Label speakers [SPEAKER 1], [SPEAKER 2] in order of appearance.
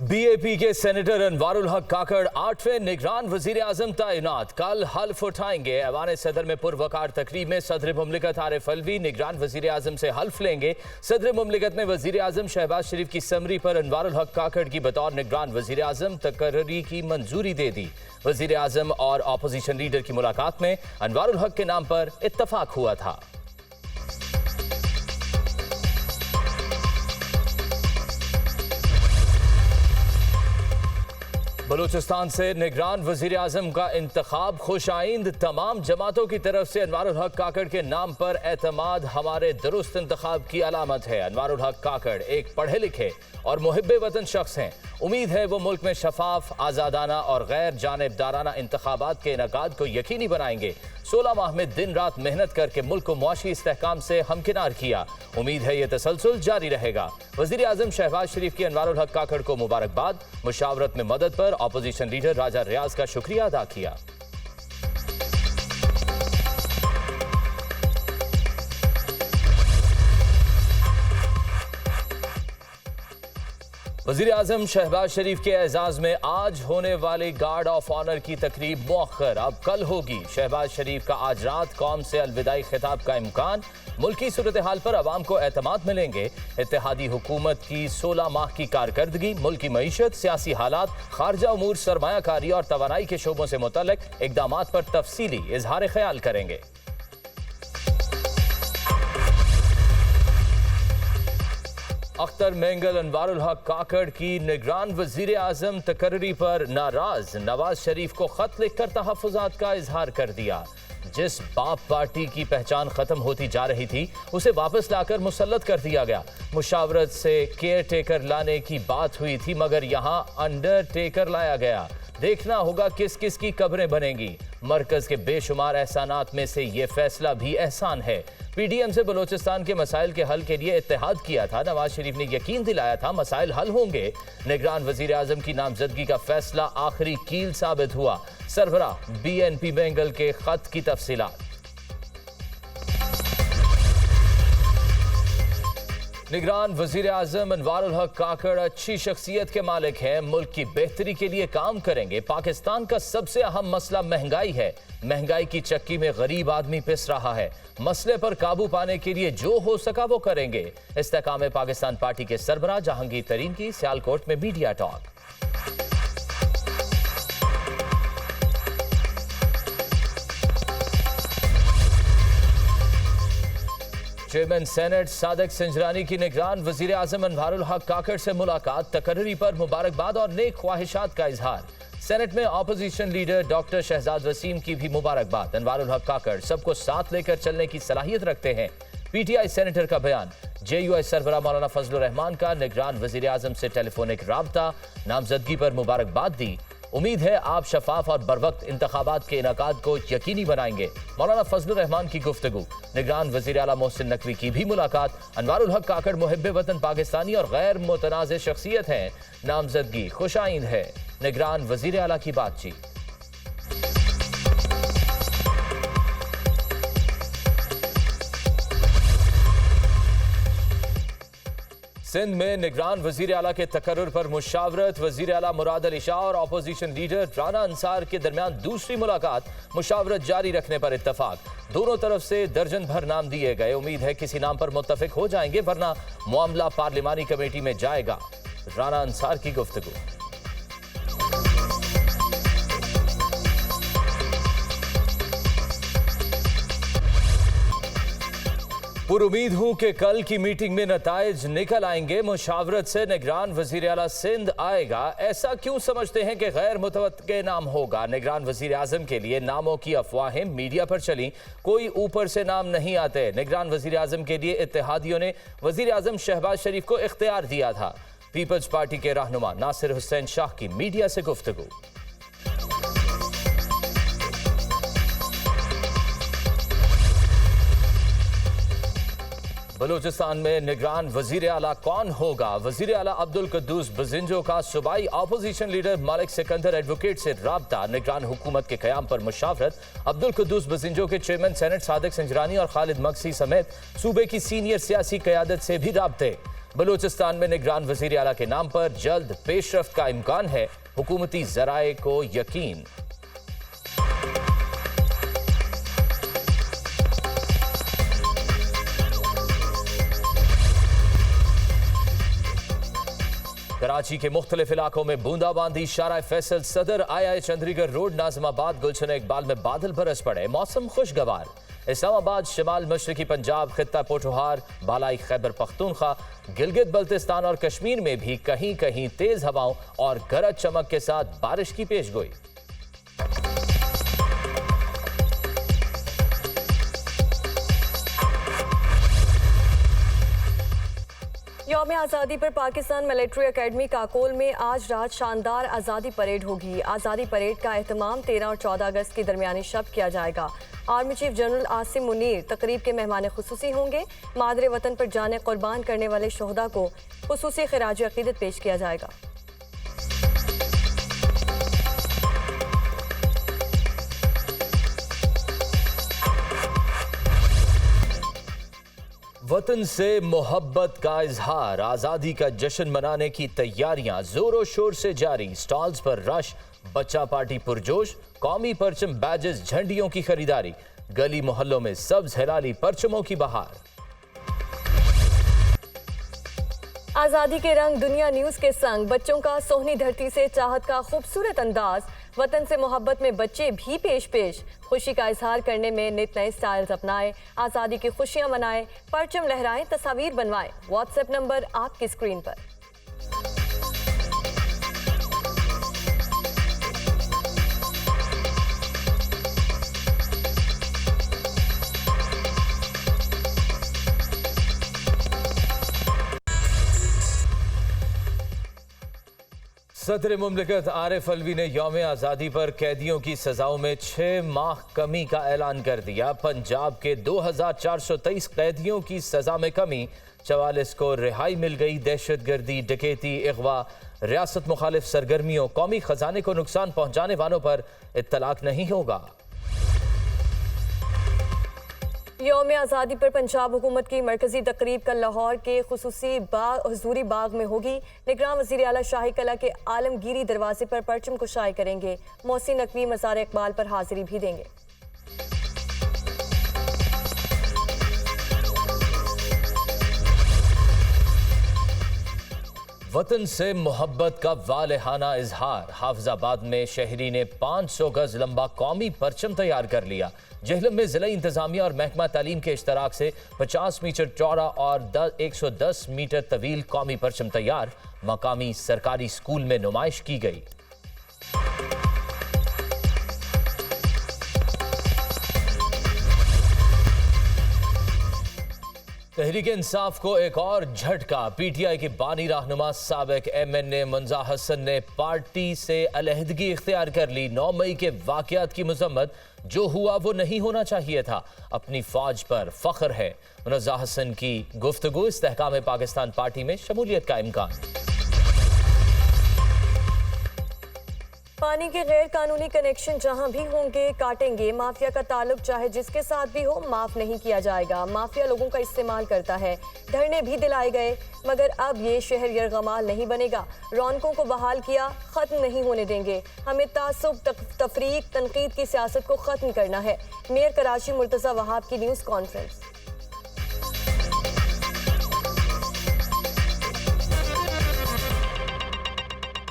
[SPEAKER 1] BAP के senator Anwarul हक काकड़ 8वें निगरान वजीर आजम तैनात कल हल्फ उठाएंगे। ऐवान सदर में पुरवकार तकरीब में सदर मुमलिकत आरिफ अलवी निगरान वजीर आजम से हल्फ लेंगे। सदर मुमलिकत ने वजीर आजम शहबाज शरीफ की समरी पर अनवारुल हक काकड़ की बतौर निगरान वजीर आजम तकर्री की मंजूरी दे दी। वजीर आजम और अपोजिशन लीडर की मुलाकात में अनवारुल हक के नाम पर इत्तफाक हुआ था। बलूचिस्तान से निगरान वजीर आजम का इंतखाब खुशाइंद तमाम जमातों की तरफ से अनवारुल हक काकड़ के नाम पर एतमाद हमारे दुरुस्त इंतखाब की अलामत है। अनवारुल हक काकड़ एक पढ़े लिखे और मुहिब्बे वतन शख्स हैं। उम्मीद है वो मुल्क में शफाफ, आज़ादाना और गैर जानिबदाराना इंतखाबात के इनेकाद को यकीनी बनाएंगे। 16 माह में दिन रात मेहनत करके मुल्क को मुआशी इस्तेहकाम से हमकिनार किया। उम्मीद है ये तसलसल जारी रहेगा। वजीर आजम शहबाज शरीफ की अनवारुल हक काकड़ को मुबारकबाद। मुशावरत में मदद पर अपोजिशन लीडर राजा रियाज का शुक्रिया अदा किया। वज़ीर आज़म शहबाज शरीफ के एजाज़ में आज होने वाली गार्ड ऑफ ऑनर की तकरीब मुअख्खर अब कल होगी। शहबाज शरीफ का आज रात कौम से अलविदाई खिताब का इम्कान। मुल्की सूरत हाल पर अवाम को एतमाद मिलेंगे। इत्तेहादी हुकूमत की 16 माह की कारकर्दगी, मुल्की मईशत, सियासी हालात, खारजा उमूर, सरमायाकारी और तवानाई के शोबों से मुतल्लिक इक़दामात पर तफसीली इजहार ख्याल करेंगे। अख्तर मेंगल अनवारुल हक काकड़ की निगरान वजीर आजम तकर्री पर नाराज। नवाज शरीफ को खत लिखकर तहफ़्फ़ुज़ात का इजहार कर दिया। जिस बाप पार्टी की पहचान खत्म होती जा रही थी उसे वापस लाकर मुसल्लत कर दिया गया। मुशावरत से केयर टेकर लाने की बात हुई थी मगर यहाँ अंडरटेकर लाया गया। देखना होगा किस किस की कब्रें बनेंगी। मरकज के बेशुमार एहसानात में से ये फैसला भी एहसान है। पीडीएम से बलूचिस्तान के मसाइल के हल के लिए इत्तेहाद किया था। नवाज शरीफ ने यकीन दिलाया था मसाइल हल होंगे। निगरान वजीर आजम की नामजदगी का फैसला आखिरी कील साबित हुआ। सरबराह बीएनपी बेंगल के खत की तफसीलात। निगरान वजीर आजम अनवारुल हक काकड़ अच्छी शख्सियत के मालिक हैं। मुल्क की बेहतरी के लिए काम करेंगे। पाकिस्तान का सबसे अहम मसला महंगाई है। महंगाई की चक्की में गरीब आदमी पिस रहा है। मसले पर काबू पाने के लिए जो हो सका वो करेंगे। इस्तेहकाम पाकिस्तान पार्टी के सरबराह जहांगीर तरीन की सियालकोट में media talk. Chairman senate Sadiq Sanjrani की निगरान वजीर आजम अनवारुल हक काकड़ से मुलाकात। तकर्री पर मुबारकबाद और नेक ख्वाहिशात का इजहार। सेनेट में opposition leader doctor Shehzad Waseem की भी मुबारकबाद। अनवारुल हक काकड़ सबको साथ लेकर चलने की सलाहियत रखते हैं। पीटीआई सेनेटर का बयान। जेयूआई सरबराह मौलाना फजलुर रहमान का निगरान वजीर आजम से टेलीफोनिक राब्ता। नामजदगी पर मुबारकबाद दी। उम्मीद है आप शफाफ और बरवक्त इंतखाबात के इनेकाद को यकीनी बनाएंगे। मौलाना फजलुर रहमान की गुफ्तगू। निगरान वजीर आला मोहसिन नकवी की भी मुलाकात। अनवारुल हक काकड़ मुहिब्बे वतन पाकिस्तानी और गैर मुतनाज़ शख्सियत हैं। नामजदगी खुशाइंद है। निगरान वजीर आला की बातचीत। सिंध में निगरान वजीर आला के तकर्रुर पर मुशावरत। वजीर आला मुराद अली शाह और अपोजिशन लीडर राना अंसार के दरमियान दूसरी मुलाकात। मुशावरत जारी रखने पर इत्तफाक। दोनों तरफ से दर्जन भर नाम दिए गए। उम्मीद है किसी नाम पर मुत्तफिक हो जाएंगे वरना मामला पार्लिमानी कमेटी में जाएगा। राना अंसार की गुफ्तगू। पुरुमीद हूं कि कल की मीटिंग में नताइज निकल आएंगे। मुशावरत से निगरान वजीर आला सिंध आएगा। ऐसा क्यों समझते हैं कि गैर मुतवक्के नाम होगा? निगरान वजीर आजम के लिए नामों की अफवाहें मीडिया पर चली। कोई ऊपर से नाम नहीं आते। निगरान वजीर आजम के लिए इत्तेहादियों ने वजीर आजम शहबाज शरीफ को इख्तियार दिया था। पीपल्स पार्टी के रहनुमा नासिर हुसैन शाह की मीडिया से गुफ्तगू। बलूचिस्तान में निगरान वजीर आला कौन होगा? वजीर आला अब्दुल कुद्दूस बजिंजो का सूबाई अपोजिशन लीडर मालिक सिकंदर एडवोकेट से राब्ता। निगरान हुकूमत के क़याम पर मुशावरत। अब्दुल कुद्दूस बजिंजो के चेयरमैन सेनेट सादिक सिंजरानी और खालिद मक्सी समेत सूबे की सीनियर सियासी क़यादत से भी राब्ते। बलूचिस्तान में निगरान वजीर आला के नाम पर जल्द पेशरफ्त का इम्कान है, हुकूमती जराए को यकीन। कराची के मुख्तलिफ इलाकों में बूंदाबांदी, शारा फैसल सदर, आई चंद्रीगढ़ रोड, नाजमाबाद, गुलशन इकबाल में बादल बरस पड़े, मौसम खुशगवार। इस्लामाबाद, शिमाल मशरकी पंजाब, खित्ता पोठोहार, बालाई खैबर पख्तूनख्वा, गिलगित बल्तिस्तान और कश्मीर में भी कहीं कहीं तेज हवाओं और गरज चमक के साथ बारिश की पेशगोई।
[SPEAKER 2] यौम आज़ादी पर पाकिस्तान मिलिट्री एकेडमी काकोल में आज रात शानदार आज़ादी परेड होगी। आज़ादी परेड का एहतमाम 13 और 14 अगस्त की दरमियानी शब किया जाएगा। Army chief general Asim Munir तकरीब के मेहमान खुसूसी होंगे। मादरे वतन पर जाने कुर्बान करने वाले शोहदा को खुसूसी खिराज अकीदत पेश किया जाएगा।
[SPEAKER 1] वतन से मोहब्बत का इजहार, आज़ादी का जश्न मनाने की तैयारियां जोरों शोर से जारी। स्टॉल्स पर रश, बच्चा पार्टी पुरजोश, कौमी परचम, बैजेस, झंडियों की खरीदारी। गली मोहल्लों में सब्ज हिलाली परचमों की बहार।
[SPEAKER 2] आज़ादी के रंग दुनिया न्यूज़ के संग बच्चों का सोहनी धरती से चाहत का खूबसूरत अंदाज। वतन से मोहब्बत में बच्चे भी पेश खुशी का इजहार करने में नित नए स्टाइल्स अपनाएं, आज़ादी की खुशियां मनाएं, परचम लहराएं, तस्वीर बनवाएं। व्हाट्सएप नंबर आपकी स्क्रीन पर।
[SPEAKER 1] सदर मुमलिकत आरिफ अलवी ने यौम आज़ादी पर कैदियों की सजाओं में 6 माह कमी का ऐलान कर दिया। पंजाब के 2423 कैदियों की सजा में कमी, 44 को रिहाई मिल गई। दहशत गर्दी, डकैती, अगवा, रियासत मुखालिफ सरगर्मियों, कौमी खजाने को नुकसान पहुंचाने वालों पर इत्तलाक नहीं होगा।
[SPEAKER 2] यौम आज़ादी पर पंजाब हुकूमत की मरकजी तकरीब कल लाहौर के खुसूसी बाग हजूरी बाग में होगी। निगरान वज़ीर आला शाही कला के आलमगीरी दरवाजे पर परचम कुशाई करेंगे। मोहसिन नकवी मज़ार इकबाल पर हाजिरी भी देंगे।
[SPEAKER 1] वतन से मोहब्बत का वालेहाना इजहार, हाफिजाबाद में शहरी ने 500 गज लंबा कौमी परचम तैयार कर लिया। जहलम में जिला इंतजामिया और महकमा तालीम के इश्तराक से 50 मीटर चौड़ा और 110 मीटर तवील कौमी परचम तैयार, मकामी सरकारी स्कूल में नुमाइश की गई। तहरीक इंसाफ को एक और झटका, पीटीआई के बानी रहनुमा साबिक एमएनए मुंजा हसन ने पार्टी से अलहदगी इख्तियार कर ली। 9 मई के वाकयात की मजम्मत, जो हुआ वो नहीं होना चाहिए था, अपनी फौज पर फख्र है। मुंजा हसन की गुफ्तगू, इस्तेहकाम पाकिस्तान पार्टी में शमूलियत का इम्कान।
[SPEAKER 2] पानी के गैर कानूनी कनेक्शन जहां भी होंगे काटेंगे। माफिया का ताल्लुक चाहे जिसके साथ भी हो माफ नहीं किया जाएगा। माफिया लोगों का इस्तेमाल करता है। धरने भी दिलाए गए, मगर अब ये शहर यरगमाल नहीं बनेगा। रौनकों को बहाल किया, खत्म नहीं होने देंगे। हमें तासुब, तफरीक, तनकीद की सियासत को खत्म करना है। मेयर कराची मुर्तज़ा वहाब की न्यूज़ कॉन्फ्रेंस।